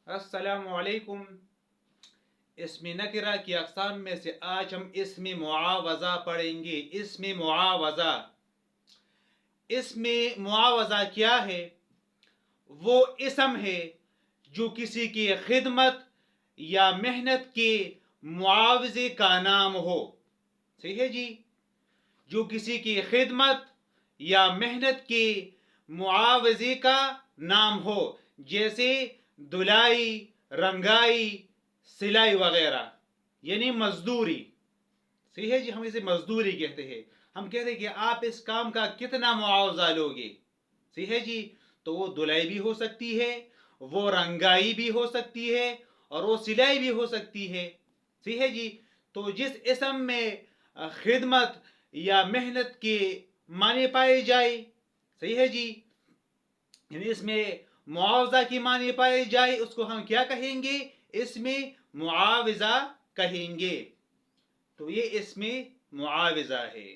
अस्सलामु अलैकुम। इसम नकिरा की अक़साम में से आज हम इसम मुआवज़ा पढ़ेंगे। इसम मुआवज़ा, इसम मुआवज़ा क्या है? वो इसम है जो किसी की खिदमत या मेहनत के मुआवजे का नाम हो। सही है जी। जो किसी की खिदमत या मेहनत के मुआवजे का नाम हो, जैसे धुलाई, रंगाई, सिलाई वगैरह, यानी मजदूरी। सही है जी, हम इसे मजदूरी कहते हैं। हम कहते हैं कि आप इस काम का कितना मुआवजा लोगे। सही है जी। तो वो धुलाई भी हो सकती है, वो रंगाई भी हो सकती है, और वो सिलाई भी हो सकती है। सही है जी। तो जिस इसम में खिदमत या मेहनत के माने पाए जाए, सही है जी, यानी इसमें मुआवजा की माने पाए जाए, उसको हम क्या कहेंगे? इसमें मुआवजा कहेंगे। तो ये इसमें मुआवजा है।